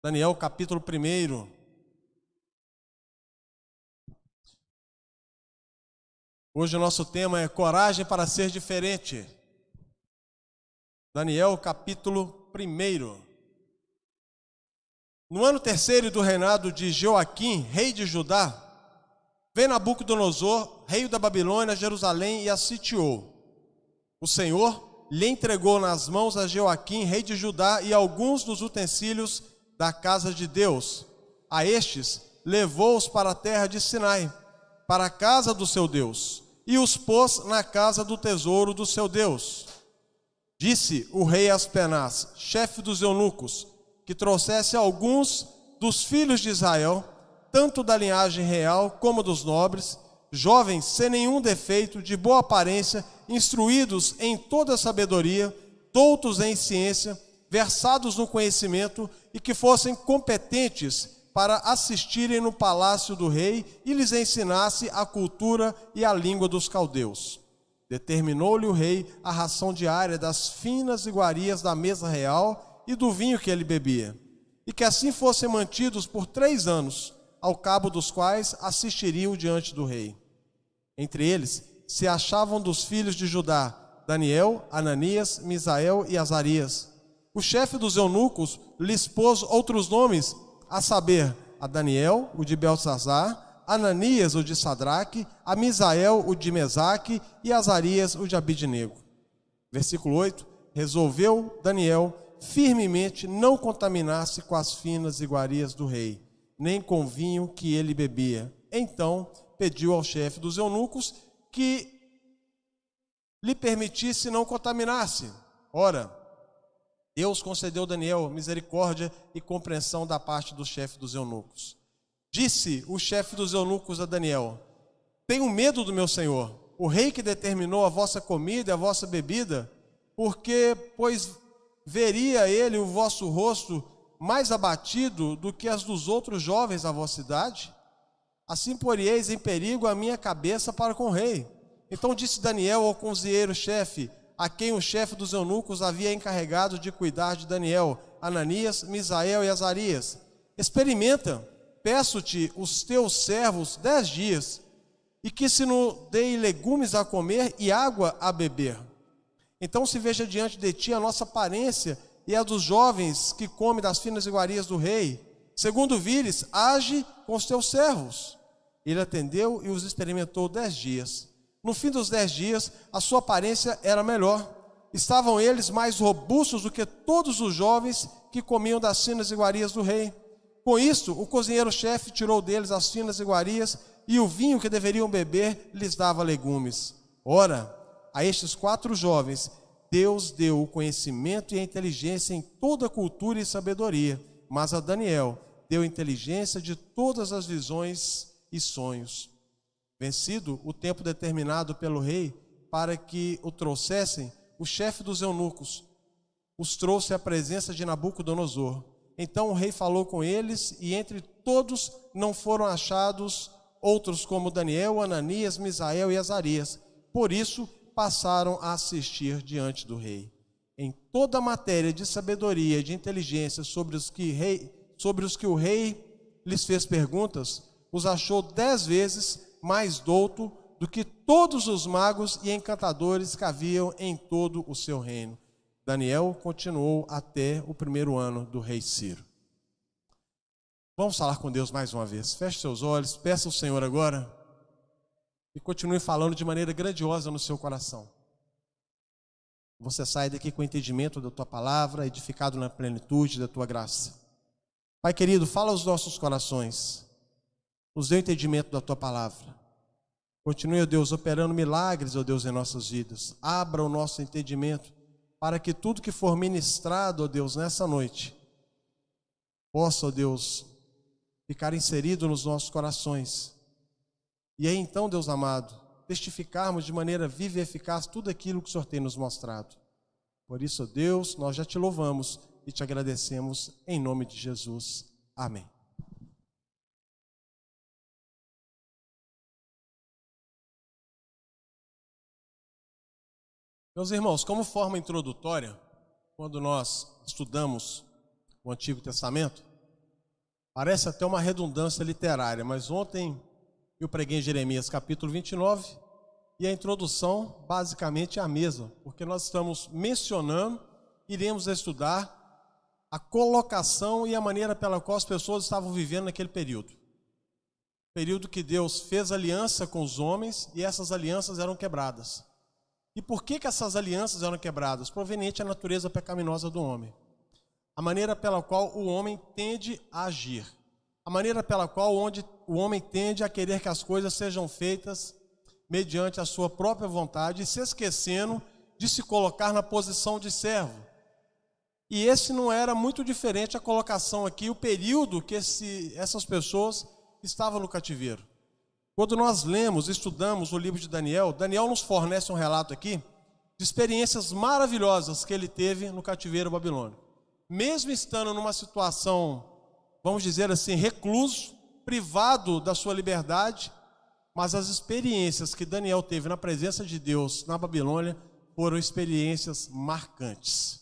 Daniel capítulo 1. Hoje o nosso tema é coragem para ser diferente. Daniel capítulo 1. No ano terceiro do reinado de Joaquim, rei de Judá, veio Nabucodonosor, rei da Babilônia, a Jerusalém e a sitiou. O Senhor lhe entregou nas mãos a Joaquim, rei de Judá, e alguns dos utensílios da casa de Deus. A estes levou-os para a terra de Sinai, para a casa do seu Deus, e os pôs na casa do tesouro do seu Deus. Disse o rei Aspenaz, chefe dos eunucos, que trouxesse alguns dos filhos de Israel, tanto da linhagem real como dos nobres, jovens sem nenhum defeito, de boa aparência, instruídos em toda a sabedoria, doutos em ciência, versados no conhecimento, e que fossem competentes para assistirem no palácio do rei e lhes ensinasse a cultura e a língua dos caldeus. Determinou-lhe o rei a ração diária das finas iguarias da mesa real e do vinho que ele bebia, e que assim fossem mantidos por 3 anos, ao cabo dos quais assistiriam diante do rei. Entre eles se achavam dos filhos de Judá, Daniel, Ananias, Misael e Azarias. O chefe dos eunucos lhes pôs outros nomes, a saber, a Daniel, o de Beltesazar, Ananias, o de Sadraque, a Misael, o de Mesaque, e Azarias, o de Abidnego. Versículo 8, resolveu Daniel firmemente não contaminar-se com as finas iguarias do rei, nem com o vinho que ele bebia. Então pediu ao chefe dos eunucos que lhe permitisse não contaminar-se. Ora, Deus concedeu a Daniel misericórdia e compreensão da parte do chefe dos eunucos. Disse o chefe dos eunucos a Daniel: tenho medo do meu senhor, o rei que determinou a vossa comida e a vossa bebida, pois veria ele o vosso rosto mais abatido do que as dos outros jovens da vossa idade? Assim porieis em perigo a minha cabeça para com o rei. Então disse Daniel ao conselheiro-chefe, a quem o chefe dos eunucos havia encarregado de cuidar de Daniel, Ananias, Misael e Azarias: experimenta, peço-te, os teus servos 10 dias, e que se nos dê legumes a comer e água a beber. Então se veja diante de ti a nossa aparência e a dos jovens que comem das finas iguarias do rei. Segundo vires, age com os teus servos. Ele atendeu e os experimentou 10 dias. No fim dos 10 dias, a sua aparência era melhor. Estavam eles mais robustos do que todos os jovens que comiam das finas iguarias do rei. Com isto, o cozinheiro-chefe tirou deles as finas iguarias, e o vinho que deveriam beber lhes dava legumes. Ora, a estes 4 jovens, Deus deu o conhecimento e a inteligência em toda a cultura e sabedoria, mas a Daniel deu inteligência de todas as visões e sonhos. Vencido o tempo determinado pelo rei para que o trouxessem, o chefe dos eunucos os trouxe à presença de Nabucodonosor. Então o rei falou com eles, e entre todos não foram achados outros como Daniel, Ananias, Misael e Azarias. Por isso passaram a assistir diante do rei. Em toda a matéria de sabedoria e de inteligência sobre os que o rei lhes fez perguntas, os achou 10 vezes mais douto do que todos os magos e encantadores que haviam em todo o seu reino. Daniel continuou até o 1º ano do rei Ciro. Vamos falar com Deus mais uma vez. Feche seus olhos, peça ao Senhor agora e continue falando de maneira grandiosa no seu coração. Você sai daqui com o entendimento da tua palavra, edificado na plenitude da tua graça. Pai querido, fala aos nossos corações, nos dê o entendimento da tua palavra. Continue, ó Deus, operando milagres, ó Deus, em nossas vidas. Abra o nosso entendimento para que tudo que for ministrado, ó Deus, nessa noite, possa, ó Deus, ficar inserido nos nossos corações. E aí então, Deus amado, testificarmos de maneira viva e eficaz tudo aquilo que o Senhor tem nos mostrado. Por isso, ó Deus, nós já te louvamos e te agradecemos em nome de Jesus. Amém. Meus irmãos, como forma introdutória, quando nós estudamos o Antigo Testamento, Parece até uma redundância literária, mas ontem eu preguei em Jeremias capítulo 29 e a introdução basicamente é a mesma, porque nós estamos mencionando, iremos estudar a colocação e a maneira pela qual as pessoas estavam vivendo naquele período. Período que Deus fez aliança com os homens e essas alianças eram quebradas. E por que essas alianças eram quebradas? Proveniente da natureza pecaminosa do homem. A maneira pela qual o homem tende a agir. A maneira pela qual o homem tende a querer que as coisas sejam feitas mediante a sua própria vontade e se esquecendo de se colocar na posição de servo. E esse não era muito diferente a colocação aqui, o período que essas pessoas estavam no cativeiro. Quando nós lemos, estudamos o livro de Daniel, Daniel nos fornece um relato aqui de experiências maravilhosas que ele teve no cativeiro babilônico. Mesmo estando numa situação, vamos dizer assim, recluso, privado da sua liberdade, mas as experiências que Daniel teve na presença de Deus na Babilônia foram experiências marcantes.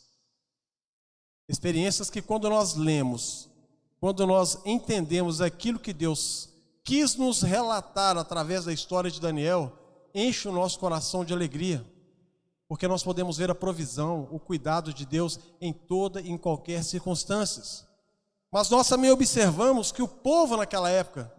Experiências que quando nós lemos, quando nós entendemos aquilo que Deus quis nos relatar através da história de Daniel, enche o nosso coração de alegria, porque nós podemos ver a provisão, o cuidado de Deus em toda e em qualquer circunstância. Mas nós também observamos que o povo naquela época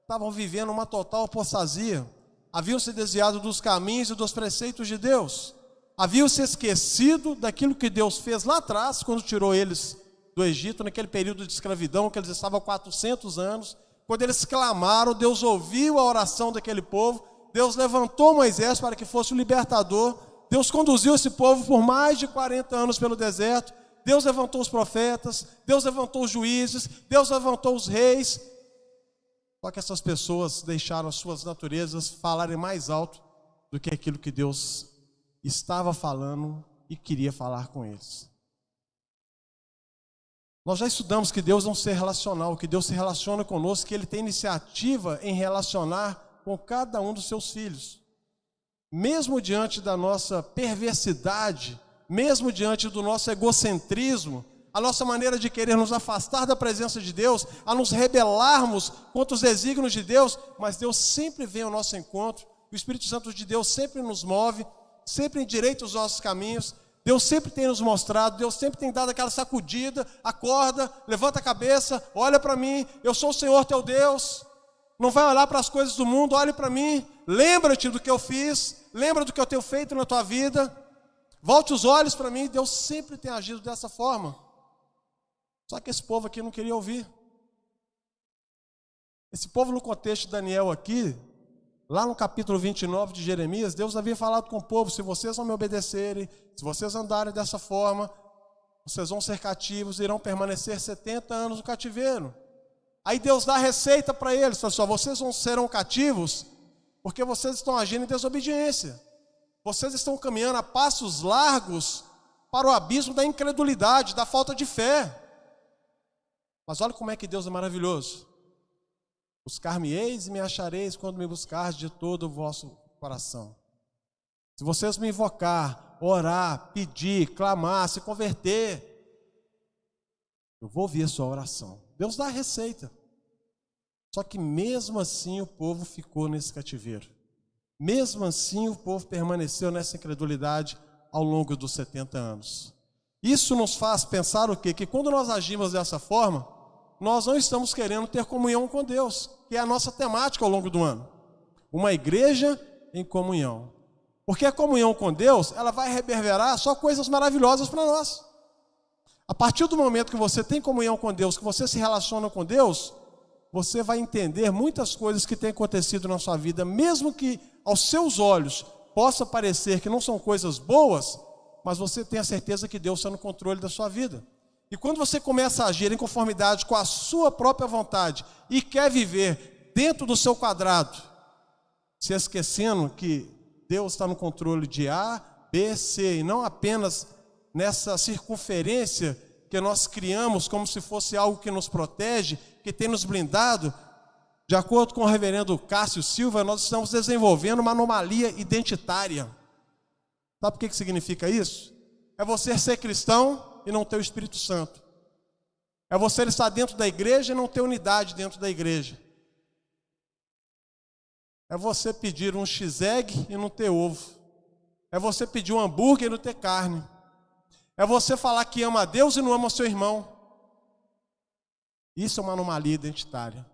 estavam vivendo uma total apostasia, haviam se desviado dos caminhos e dos preceitos de Deus, haviam se esquecido daquilo que Deus fez lá atrás, quando tirou eles do Egito, naquele período de escravidão, que eles estavam há 400 anos, quando eles clamaram, Deus ouviu a oração daquele povo, Deus levantou Moisés para que fosse o libertador, Deus conduziu esse povo por mais de 40 anos pelo deserto, Deus levantou os profetas, Deus levantou os juízes, Deus levantou os reis. Só que essas pessoas deixaram as suas naturezas falarem mais alto do que aquilo que Deus estava falando e queria falar com eles. Nós já estudamos que Deus é um ser relacional, que Deus se relaciona conosco, que Ele tem iniciativa em relacionar com cada um dos seus filhos. Mesmo diante da nossa perversidade, mesmo diante do nosso egocentrismo, a nossa maneira de querer nos afastar da presença de Deus, a nos rebelarmos contra os desígnios de Deus, mas Deus sempre vem ao nosso encontro, o Espírito Santo de Deus sempre nos move, sempre endireita os nossos caminhos, Deus sempre tem nos mostrado, Deus sempre tem dado aquela sacudida, acorda, levanta a cabeça, olha para mim, eu sou o Senhor teu Deus, não vai olhar para as coisas do mundo, olhe para mim, lembra-te do que eu fiz, lembra do que eu tenho feito na tua vida, volte os olhos para mim. Deus sempre tem agido dessa forma. Só que esse povo aqui não queria ouvir. Esse povo no contexto de Daniel aqui, lá no capítulo 29 de Jeremias, Deus havia falado com o povo, se vocês não me obedecerem, se vocês andarem dessa forma, vocês vão ser cativos, irão permanecer 70 anos no cativeiro. Aí Deus dá a receita para eles, pessoal, vocês serão cativos porque vocês estão agindo em desobediência. Vocês estão caminhando a passos largos para o abismo da incredulidade, da falta de fé. Mas olha como é que Deus é maravilhoso. Buscar-me-eis e me achareis quando me buscardes de todo o vosso coração. Se vocês me invocar, orar, pedir, clamar, se converter, eu vou ouvir a sua oração. Deus dá a receita. Só que mesmo assim o povo ficou nesse cativeiro. Mesmo assim o povo permaneceu nessa incredulidade ao longo dos 70 anos. Isso nos faz pensar o quê? Que quando nós agimos dessa forma, nós não estamos querendo ter comunhão com Deus, que é a nossa temática ao longo do ano. Uma igreja em comunhão. Porque a comunhão com Deus, ela vai reverberar só coisas maravilhosas para nós. A partir do momento que você tem comunhão com Deus, que você se relaciona com Deus, você vai entender muitas coisas que têm acontecido na sua vida, mesmo que aos seus olhos possa parecer que não são coisas boas, mas você tem a certeza que Deus está no controle da sua vida. E quando você começa a agir em conformidade com a sua própria vontade e quer viver dentro do seu quadrado, se esquecendo que Deus está no controle de A, B, C, e não apenas nessa circunferência que nós criamos como se fosse algo que nos protege, que tem nos blindado. De acordo com o reverendo Cássio Silva, nós estamos desenvolvendo uma anomalia identitária. Sabe o que significa isso? É você ser cristão e não ter o Espírito Santo. É você estar dentro da igreja e não ter unidade dentro da igreja. É você pedir um X-egg e não ter ovo. É você pedir um hambúrguer e não ter carne. É você falar que ama a Deus e não ama o seu irmão. Isso é uma anomalia identitária.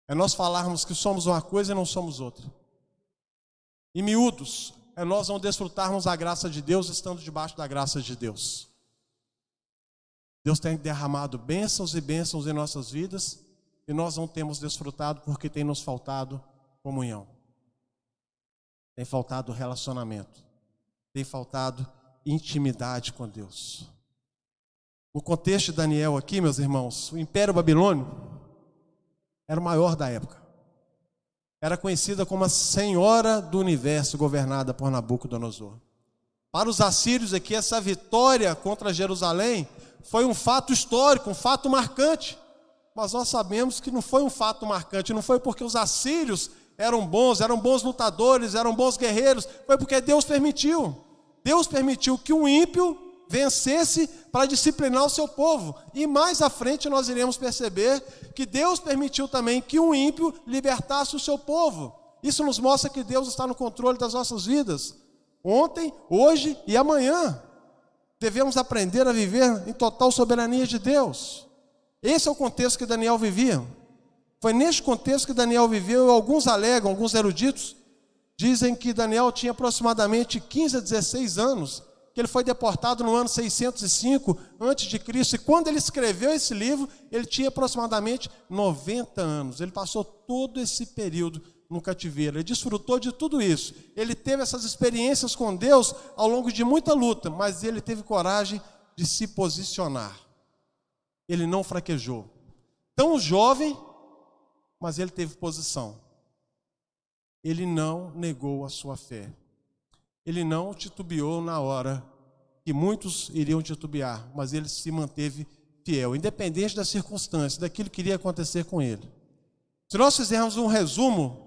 É nós falarmos que somos uma coisa e não somos outra. Em miúdos, é nós não desfrutarmos a graça de Deus estando debaixo da graça de Deus. Deus tem derramado bênçãos e bênçãos em nossas vidas e nós não temos desfrutado porque tem nos faltado comunhão. Tem faltado relacionamento. Tem faltado intimidade com Deus. No contexto de Daniel aqui, meus irmãos, o Império Babilônio era o maior da época. Era conhecida como a Senhora do Universo, governada por Nabucodonosor. Para os assírios aqui, essa vitória contra Jerusalém foi um fato histórico, um fato marcante. Mas nós sabemos que não foi um fato marcante, não foi porque os assírios eram bons lutadores, eram bons guerreiros, foi porque Deus permitiu. Deus permitiu que um ímpio vencesse para disciplinar o seu povo. E mais à frente nós iremos perceber que Deus permitiu também que um ímpio libertasse o seu povo. Isso nos mostra que Deus está no controle das nossas vidas. Ontem, hoje e amanhã. Devemos aprender a viver em total soberania de Deus. Esse é o contexto que Daniel vivia. Foi neste contexto que Daniel viveu, e alguns alegam, alguns eruditos, dizem que Daniel tinha aproximadamente 15 a 16 anos, que ele foi deportado no ano 605 a.C., e quando ele escreveu esse livro, ele tinha aproximadamente 90 anos. Ele passou todo esse período no cativeiro, ele desfrutou de tudo isso. Ele teve essas experiências com Deus ao longo de muita luta, mas ele teve coragem de se posicionar. Ele não fraquejou. Tão jovem, mas ele teve posição. Ele não negou a sua fé. Ele não titubeou na hora que muitos iriam titubear, mas ele se manteve fiel, independente das circunstâncias, daquilo que iria acontecer com ele. Se nós fizermos um resumo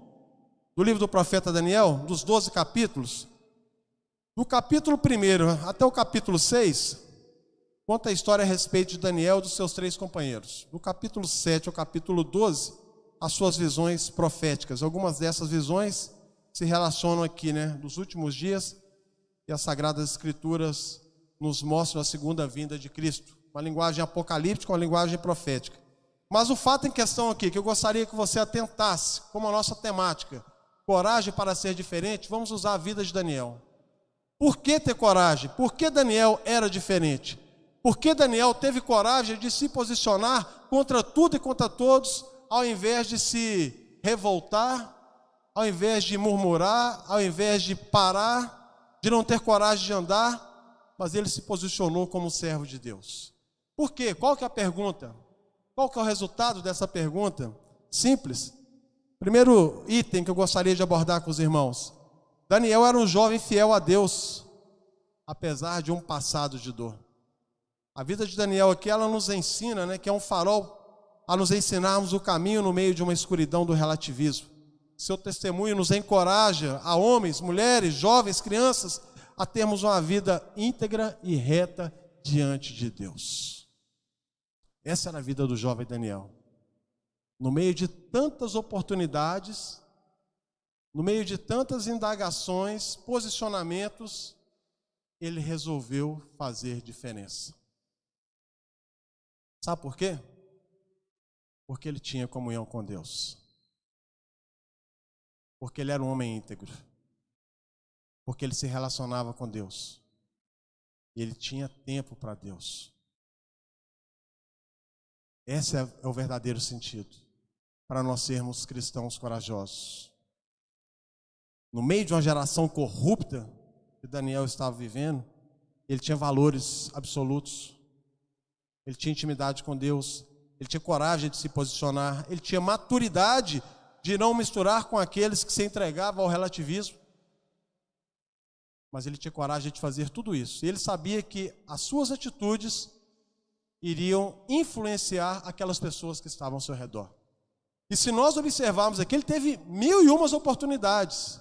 do livro do profeta Daniel, dos 12 capítulos, do capítulo 1 até o capítulo 6, conta a história a respeito de Daniel e dos seus 3 companheiros. Do capítulo 7 ao capítulo 12, as suas visões proféticas. Algumas dessas visões se relacionam aqui, dos últimos dias, e as Sagradas Escrituras nos mostram a segunda vinda de Cristo. Uma linguagem apocalíptica, uma linguagem profética. Mas o fato em questão aqui, que eu gostaria que você atentasse, como a nossa temática, coragem para ser diferente, vamos usar a vida de Daniel. Por que ter coragem? Por que Daniel era diferente? Por que Daniel teve coragem de se posicionar contra tudo e contra todos, ao invés de se revoltar, ao invés de murmurar, ao invés de parar, de não ter coragem de andar, mas ele se posicionou como servo de Deus. Por quê? Qual que é a pergunta? Qual que é o resultado dessa pergunta? Simples. Primeiro item que eu gostaria de abordar com os irmãos. Daniel era um jovem fiel a Deus, apesar de um passado de dor. A vida de Daniel aqui, ela nos ensina, que é um farol a nos ensinarmos o caminho no meio de uma escuridão do relativismo. Seu testemunho nos encoraja a homens, mulheres, jovens, crianças, a termos uma vida íntegra e reta diante de Deus. Essa era a vida do jovem Daniel. No meio de tantas oportunidades, no meio de tantas indagações, posicionamentos, ele resolveu fazer diferença. Sabe por quê? Porque ele tinha comunhão com Deus. Porque ele era um homem íntegro. Porque ele se relacionava com Deus. E ele tinha tempo para Deus. Esse é o verdadeiro sentido para nós sermos cristãos corajosos. No meio de uma geração corrupta que Daniel estava vivendo, ele tinha valores absolutos. Ele tinha intimidade com Deus. Ele tinha coragem de se posicionar. Ele tinha maturidade de não misturar com aqueles que se entregavam ao relativismo. Mas ele tinha coragem de fazer tudo isso. E ele sabia que as suas atitudes iriam influenciar aquelas pessoas que estavam ao seu redor. E se nós observarmos aqui, ele teve 1001 oportunidades.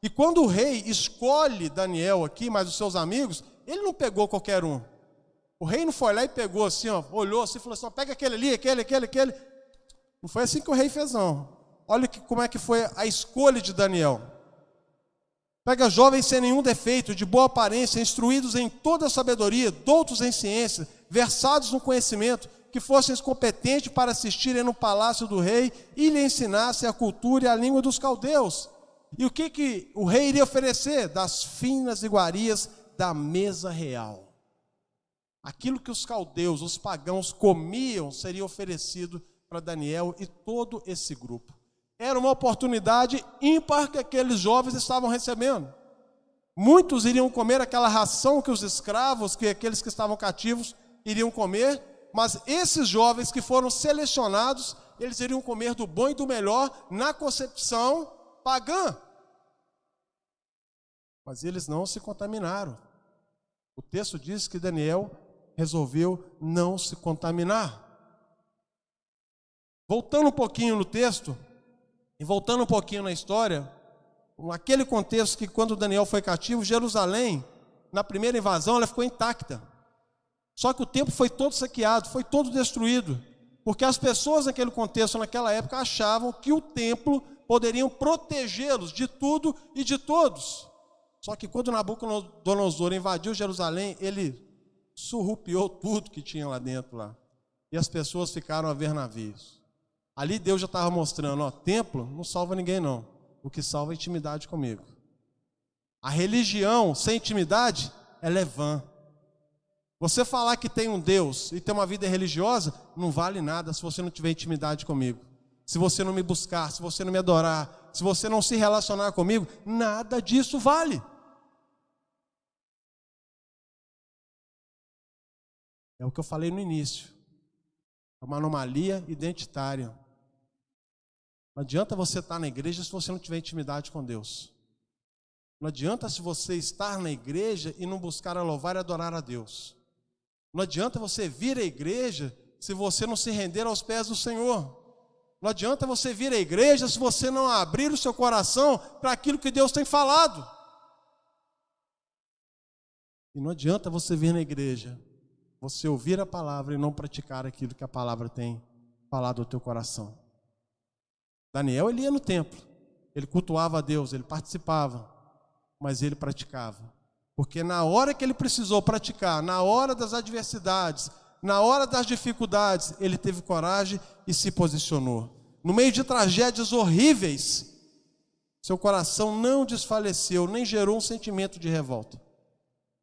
E quando o rei escolhe Daniel aqui, mais os seus amigos, ele não pegou qualquer um. O rei não foi lá e pegou assim, ó, olhou assim e falou assim, ó, pega aquele ali, aquele. Não foi assim que o rei fez, não. Olha como é que foi a escolha de Daniel. Pega jovens sem nenhum defeito, de boa aparência, instruídos em toda a sabedoria, doutos em ciência, versados no conhecimento, que fossem competentes para assistirem no palácio do rei e lhe ensinassem a cultura e a língua dos caldeus. E o que o rei iria oferecer? Das finas iguarias da mesa real. Aquilo que os caldeus, os pagãos comiam, seria oferecido para Daniel e todo esse grupo. Era uma oportunidade ímpar que aqueles jovens estavam recebendo. Muitos iriam comer aquela ração que os escravos, que aqueles que estavam cativos, iriam comer, mas esses jovens que foram selecionados, eles iriam comer do bom e do melhor na concepção pagã. Mas eles não se contaminaram. O texto diz que Daniel resolveu não se contaminar. Voltando um pouquinho no texto, e voltando um pouquinho na história, naquele contexto que quando Daniel foi cativo, Jerusalém, na primeira invasão, ela ficou intacta. Só que o templo foi todo saqueado, foi todo destruído, porque as pessoas naquele contexto, naquela época, achavam que o templo poderiam protegê-los de tudo e de todos. Só que quando Nabucodonosor invadiu Jerusalém, ele surrupiou tudo que tinha lá dentro, lá. E as pessoas ficaram a ver navios. Ali Deus já estava mostrando, ó, templo não salva ninguém não. O que salva é intimidade comigo. A religião sem intimidade, ela é vã. Você falar que tem um Deus e ter uma vida religiosa, não vale nada se você não tiver intimidade comigo. Se você não me buscar, se você não me adorar, se você não se relacionar comigo, nada disso vale. É o que eu falei no início. É uma anomalia identitária. Não adianta você estar na igreja se você não tiver intimidade com Deus. Não adianta se você estar na igreja e não buscar a louvar e adorar a Deus. Não adianta você vir à igreja se você não se render aos pés do Senhor. Não adianta você vir à igreja se você não abrir o seu coração para aquilo que Deus tem falado. E não adianta você vir na igreja, você ouvir a palavra e não praticar aquilo que a palavra tem falado ao teu coração. Daniel, ele ia no templo, ele cultuava a Deus, ele participava, mas ele praticava. Porque na hora que ele precisou praticar, na hora das adversidades, na hora das dificuldades, ele teve coragem e se posicionou. No meio de tragédias horríveis, seu coração não desfaleceu, nem gerou um sentimento de revolta.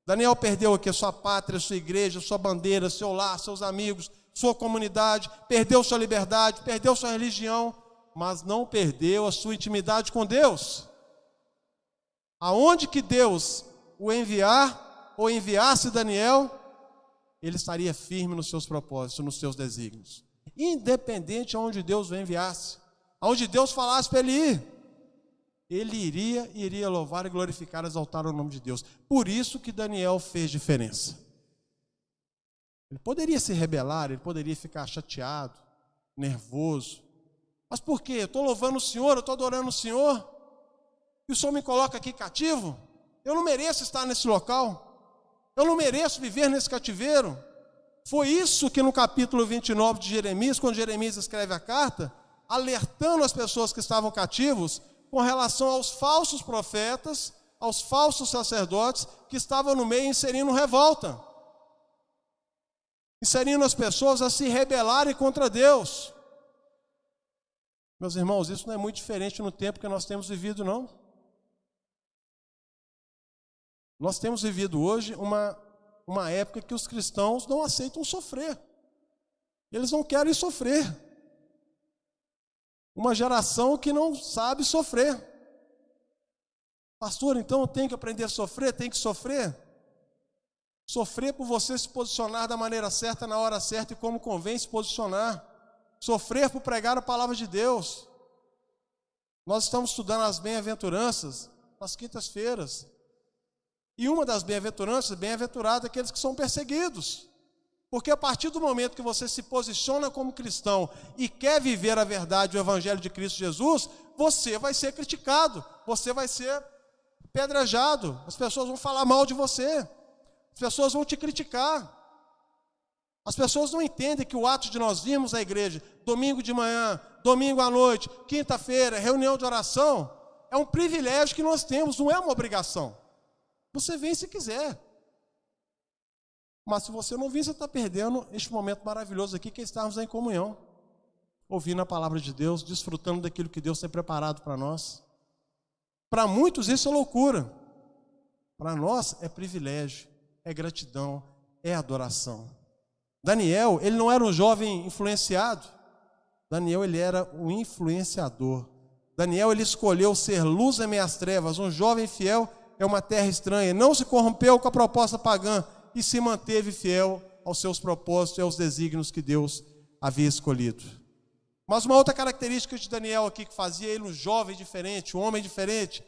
Daniel perdeu aqui a sua pátria, a sua igreja, a sua bandeira, seu lar, seus amigos, sua comunidade, perdeu sua liberdade, perdeu sua religião, mas não perdeu a sua intimidade com Deus. Aonde que Deus o enviar ou enviasse Daniel, ele estaria firme nos seus propósitos, nos seus desígnios. Independente aonde Deus o enviasse, aonde Deus falasse para ele ir, ele iria louvar e glorificar, exaltar o nome de Deus. Por isso que Daniel fez diferença. Ele poderia se rebelar, ele poderia ficar chateado, nervoso. Mas por quê? Eu estou louvando o Senhor, eu estou adorando o Senhor, e o Senhor me coloca aqui cativo? Eu não mereço estar nesse local, eu não mereço viver nesse cativeiro. Foi isso que no capítulo 29 de Jeremias, quando Jeremias escreve a carta, alertando as pessoas que estavam cativos, com relação aos falsos profetas, aos falsos sacerdotes, que estavam no meio inserindo revolta, inserindo as pessoas a se rebelarem contra Deus. Meus irmãos, isso não é muito diferente no tempo que nós temos vivido, não. Nós temos vivido hoje uma época que os cristãos não aceitam sofrer. Eles não querem sofrer. Uma geração que não sabe sofrer. Pastor, então eu tenho que aprender a sofrer? Tem que sofrer? Sofrer por você se posicionar da maneira certa, na hora certa e como convém se posicionar. Sofrer por pregar a palavra de Deus. Nós estamos estudando as bem-aventuranças nas quintas-feiras. E uma das bem-aventuranças, bem-aventurado aqueles que são perseguidos. Porque a partir do momento que você se posiciona como cristão e quer viver a verdade, o evangelho de Cristo Jesus, você vai ser criticado, você vai ser apedrejado, as pessoas vão falar mal de você, as pessoas vão te criticar. As pessoas não entendem que o ato de nós virmos à igreja, domingo de manhã, domingo à noite, quinta-feira, reunião de oração, é um privilégio que nós temos, não é uma obrigação. Você vem se quiser. Mas se você não vir, você está perdendo este momento maravilhoso aqui, que é estarmos em comunhão, ouvindo a palavra de Deus, desfrutando daquilo que Deus tem preparado para nós. Para muitos isso é loucura. Para nós é privilégio, é gratidão, é adoração. Daniel, ele não era um jovem influenciado. Daniel, ele era um influenciador. Daniel, ele escolheu ser luz em meias trevas. Um jovem fiel é uma terra estranha. Não se corrompeu com a proposta pagã e se manteve fiel aos seus propósitos e aos desígnios que Deus havia escolhido. Mas uma outra característica de Daniel aqui, que fazia ele um jovem diferente, um homem diferente,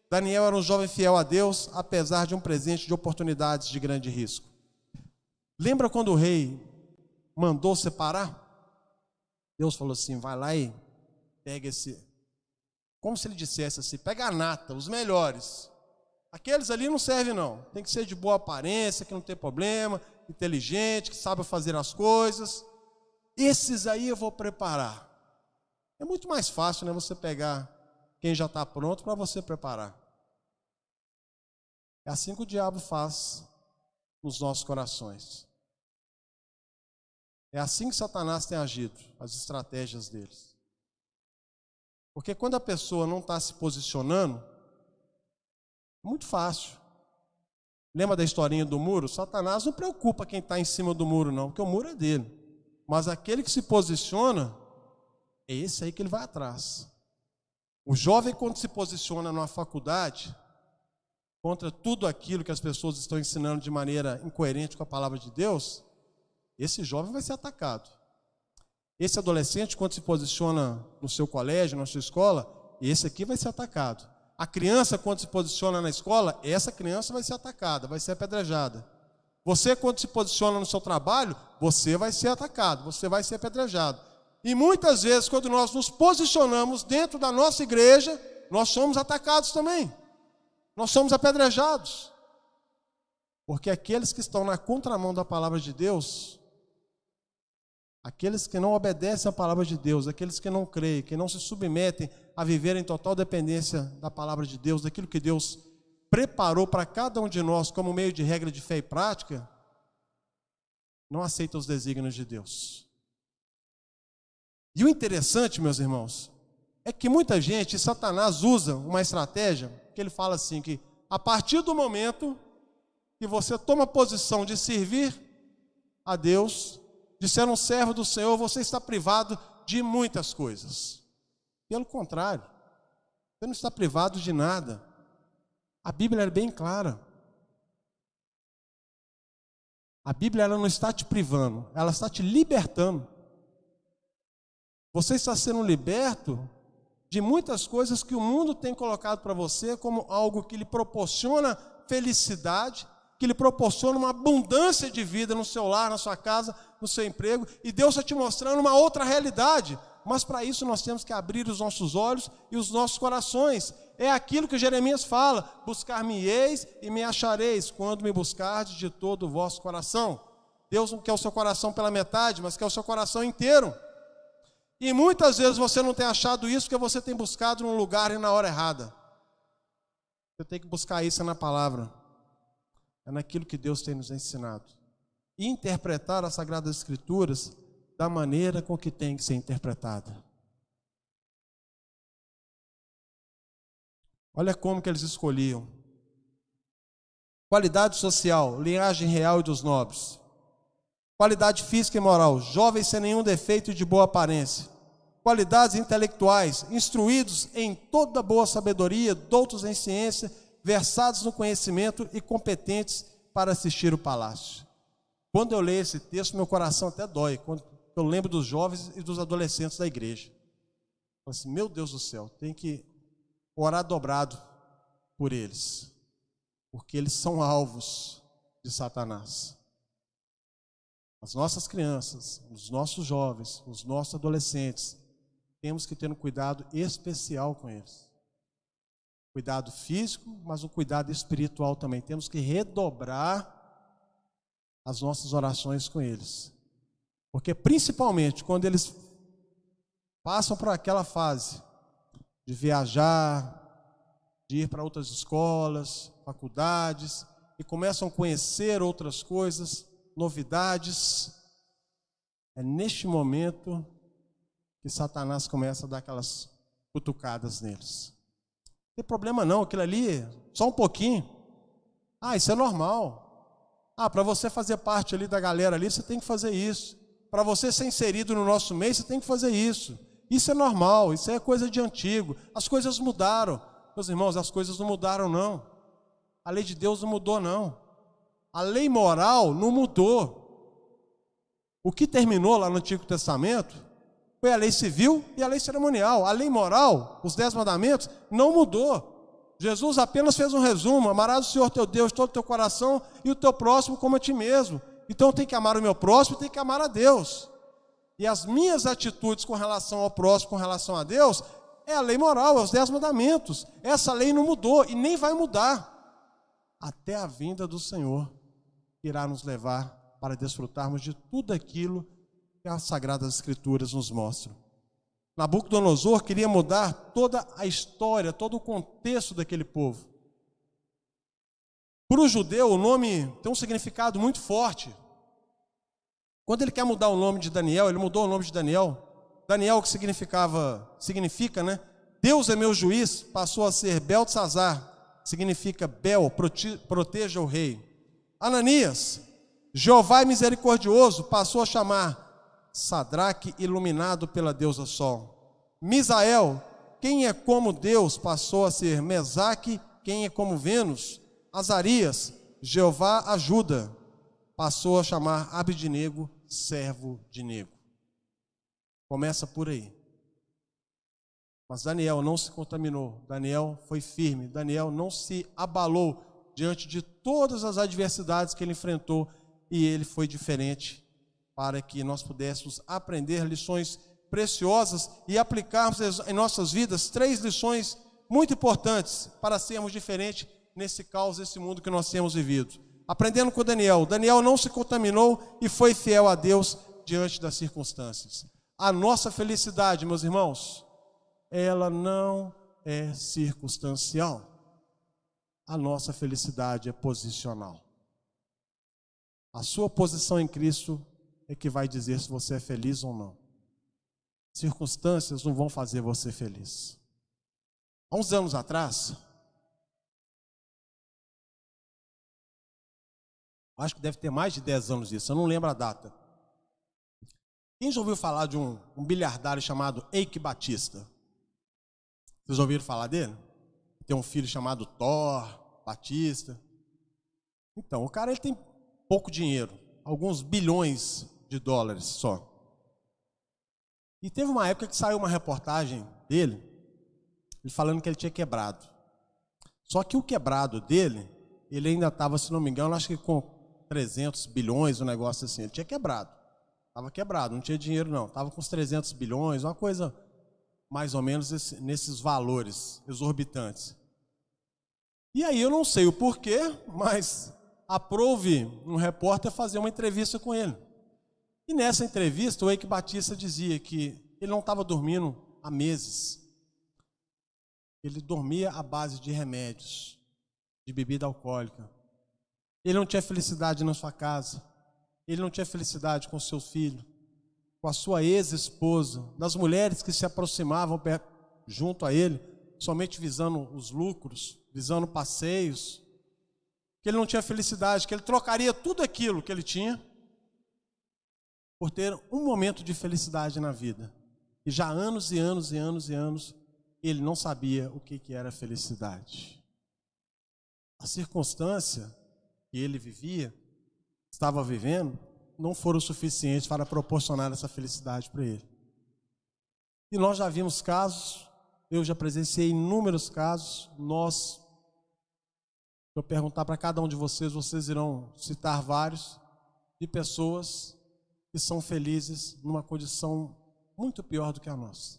Daniel era um jovem fiel a Deus, apesar de um presente de oportunidades de grande risco. Lembra quando o rei mandou separar? Deus falou assim, vai lá e pega esse, como se ele dissesse assim, pega a nata, os melhores. Aqueles ali não servem não, tem que ser de boa aparência, que não tem problema, inteligente, que sabe fazer as coisas. Esses aí eu vou preparar. É muito mais fácil, né, você pegar quem já está pronto para você preparar. É assim que o diabo faz nos nossos corações. É assim que Satanás tem agido, as estratégias deles. Porque quando a pessoa não está se posicionando, é muito fácil. Lembra da historinha do muro? Satanás não preocupa quem está em cima do muro não, porque o muro é dele. Mas aquele que se posiciona, é esse aí que ele vai atrás. O jovem, quando se posiciona numa faculdade, contra tudo aquilo que as pessoas estão ensinando de maneira incoerente com a palavra de Deus, esse jovem vai ser atacado. Esse adolescente, quando se posiciona no seu colégio, na sua escola, esse aqui vai ser atacado. A criança, quando se posiciona na escola, essa criança vai ser atacada, vai ser apedrejada. Você, quando se posiciona no seu trabalho, você vai ser atacado, você vai ser apedrejado. E muitas vezes, quando nós nos posicionamos dentro da nossa igreja, nós somos atacados também. Nós somos apedrejados. Porque aqueles que estão na contramão da palavra de Deus, aqueles que não obedecem à palavra de Deus, aqueles que não creem, que não se submetem a viver em total dependência da palavra de Deus, daquilo que Deus preparou para cada um de nós como meio de regra de fé e prática, não aceitam os desígnios de Deus. E o interessante, meus irmãos, é que muita gente, Satanás usa uma estratégia, que ele fala assim, que a partir do momento que você toma a posição de servir a Deus, de ser um servo do Senhor, você está privado de muitas coisas. Pelo contrário, você não está privado de nada. A Bíblia é bem clara. A Bíblia, ela não está te privando, ela está te libertando. Você está sendo liberto de muitas coisas que o mundo tem colocado para você como algo que lhe proporciona felicidade, que lhe proporciona uma abundância de vida no seu lar, na sua casa, no seu emprego, e Deus está te mostrando uma outra realidade. Mas para isso nós temos que abrir os nossos olhos e os nossos corações. É aquilo que Jeremias fala, buscar-me-eis e me achareis, quando me buscardes de todo o vosso coração. Deus não quer o seu coração pela metade, mas quer o seu coração inteiro. E muitas vezes você não tem achado isso porque você tem buscado num lugar e na hora errada. Você tem que buscar isso na palavra. É naquilo que Deus tem nos ensinado. E interpretar as Sagradas Escrituras da maneira com que tem que ser interpretada. Olha como que eles escolhiam. Qualidade social, linhagem real e dos nobres. Qualidade física e moral, jovens sem nenhum defeito e de boa aparência. Qualidades intelectuais, instruídos em toda boa sabedoria, doutos em ciência, versados no conhecimento e competentes para assistir o palácio. Quando eu leio esse texto, meu coração até dói, quando eu lembro dos jovens e dos adolescentes da igreja. Eu assim, meu Deus do céu, tem que orar dobrado por eles, porque eles são alvos de Satanás. As nossas crianças, os nossos jovens, os nossos adolescentes, temos que ter um cuidado especial com eles. Cuidado físico, mas um cuidado espiritual também. Temos que redobrar as nossas orações com eles. Porque principalmente quando eles passam por aquela fase de viajar, de ir para outras escolas, faculdades, e começam a conhecer outras coisas, novidades, é neste momento que Satanás começa a dar aquelas cutucadas neles. Não tem problema não, aquilo ali, só um pouquinho. Isso é normal. Para você fazer parte ali da galera ali, você tem que fazer isso. Para você ser inserido no nosso meio, você tem que fazer isso. Isso é normal, isso é coisa de antigo. As coisas mudaram. Meus irmãos, as coisas não mudaram não. A lei de Deus não mudou não. A lei moral não mudou. O que terminou lá no Antigo Testamento foi a lei civil e a lei cerimonial. A lei moral, os 10 mandamentos, não mudou. Jesus apenas fez um resumo: amarás o Senhor teu Deus de todo o teu coração e o teu próximo como a ti mesmo. Então tem que amar o meu próximo e tem que amar a Deus. E as minhas atitudes com relação ao próximo, com relação a Deus, é a lei moral, é os 10 mandamentos. Essa lei não mudou e nem vai mudar até a vinda do Senhor, que irá nos levar para desfrutarmos de tudo aquilo que as Sagradas Escrituras nos mostram. Nabucodonosor queria mudar toda a história, todo o contexto daquele povo. Para o judeu, o nome tem um significado muito forte. Quando ele quer mudar o nome de Daniel, ele mudou o nome de Daniel. Daniel, que significa, né? Deus é meu juiz, passou a ser Beltesazar, significa Bel, proteja o rei. Ananias, Jeová é misericordioso, passou a chamar Sadraque, iluminado pela deusa Sol. Misael, quem é como Deus, passou a ser Mesaque, quem é como Vênus. Azarias, Jeová ajuda, passou a chamar Abidnego, servo de Nego. Começa por aí. Mas Daniel não se contaminou, Daniel foi firme, Daniel não se abalou diante de todas as adversidades que ele enfrentou, e ele foi diferente, para que nós pudéssemos aprender lições preciosas e aplicarmos em nossas vidas 3 lições muito importantes para sermos diferentes nesse caos, nesse mundo que nós temos vivido. Aprendendo com Daniel, Daniel não se contaminou e foi fiel a Deus diante das circunstâncias. A nossa felicidade, meus irmãos, ela não é circunstancial. A nossa felicidade é posicional. A sua posição em Cristo é que vai dizer se você é feliz ou não. Circunstâncias não vão fazer você feliz. Há uns anos atrás, acho que deve ter mais de 10 anos isso, eu não lembro a data. Quem já ouviu falar de um bilhardário chamado Eike Batista? Vocês ouviram falar dele? Tem um filho chamado Thor Batista. Então, o cara ele tem pouco dinheiro, alguns bilhões de dólares só. E teve uma época que saiu uma reportagem dele, ele falando que ele tinha quebrado. Só que o quebrado dele, ele ainda estava, se não me engano, acho que com 300 bilhões, um negócio assim. Ele tinha quebrado. Estava quebrado, não tinha dinheiro não. Estava com uns 300 bilhões, uma coisa mais ou menos nesses valores exorbitantes. E aí eu não sei o porquê, mas aprove um repórter fazer uma entrevista com ele. E nessa entrevista o Eike Batista dizia que ele não estava dormindo há meses. Ele dormia à base de remédios, de bebida alcoólica. Ele não tinha felicidade na sua casa. Ele não tinha felicidade com seu filho, com a sua ex-esposa, das mulheres que se aproximavam junto a ele, somente visando os lucros, visando passeios. Que ele não tinha felicidade, que ele trocaria tudo aquilo que ele tinha por ter um momento de felicidade na vida. E já anos e anos e anos e anos, ele não sabia o que era felicidade. A circunstância que ele vivia, estava vivendo, não foram suficientes para proporcionar essa felicidade para ele. E nós já vimos casos, eu já presenciei inúmeros casos, se eu perguntar para cada um de vocês, vocês irão citar vários, de pessoas que são felizes numa condição muito pior do que a nossa.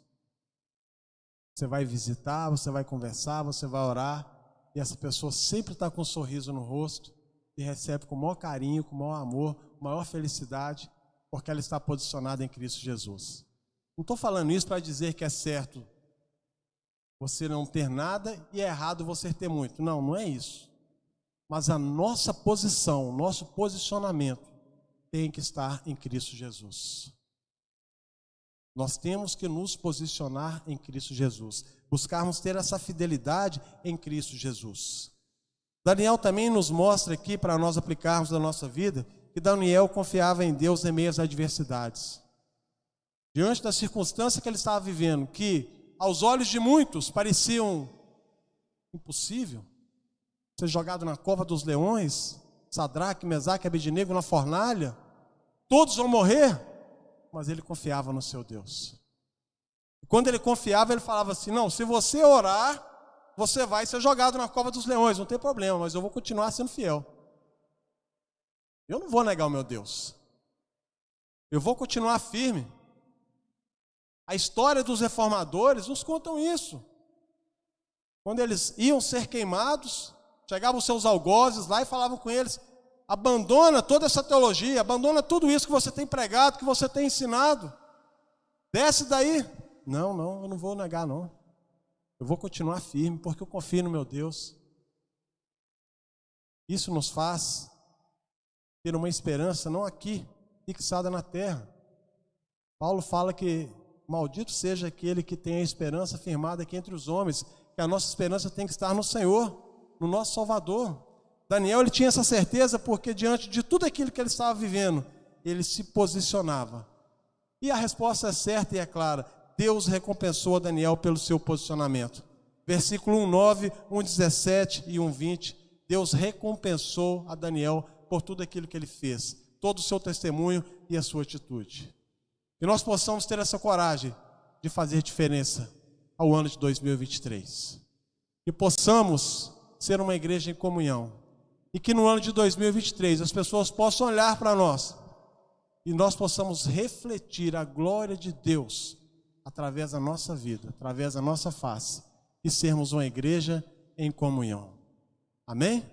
Você vai visitar, você vai conversar, você vai orar, e essa pessoa sempre está com um sorriso no rosto, e recebe com o maior carinho, com o maior amor, maior felicidade, Porque ela está posicionada em Cristo Jesus. Não estou falando isso para dizer que é certo você não ter nada e é errado você ter muito. Não, não é isso. Mas a nossa posição, o nosso posicionamento tem que estar em Cristo Jesus. Nós temos que nos posicionar em Cristo Jesus. Buscarmos ter essa fidelidade em Cristo Jesus. Daniel também nos mostra aqui, para nós aplicarmos na nossa vida, que Daniel confiava em Deus em meio às adversidades. Diante da circunstância que ele estava vivendo, que aos olhos de muitos pareciam impossível, ser jogado na cova dos leões, Sadraque, Mesaque e Abednego na fornalha, todos vão morrer, mas ele confiava no seu Deus. E quando ele confiava, ele falava assim: não, se você orar, você vai ser jogado na cova dos leões, não tem problema, mas eu vou continuar sendo fiel. Eu não vou negar o meu Deus. Eu vou continuar firme. A história dos reformadores nos contam isso. Quando eles iam ser queimados, chegavam os seus algozes lá e falavam com eles: abandona toda essa teologia, abandona tudo isso que você tem pregado, que você tem ensinado. Desce daí. Não, eu não vou negar não. Eu vou continuar firme, porque eu confio no meu Deus. Isso nos faz ter uma esperança não aqui, fixada na terra. Paulo fala que maldito seja aquele que tem a esperança firmada aqui entre os homens, que a nossa esperança tem que estar no Senhor, no nosso Salvador. Daniel, ele tinha essa certeza porque diante de tudo aquilo que ele estava vivendo, ele se posicionava. E a resposta é certa e é clara: Deus recompensou a Daniel pelo seu posicionamento. Versículo 1:9, 1:17 e 1:20, Deus recompensou a Daniel por tudo aquilo que ele fez, todo o seu testemunho e a sua atitude. E nós possamos ter essa coragem de fazer diferença ao ano de 2023. E possamos ser uma igreja em comunhão. E que no ano de 2023 as pessoas possam olhar para nós e nós possamos refletir a glória de Deus através da nossa vida, através da nossa face, e sermos uma igreja em comunhão. Amém?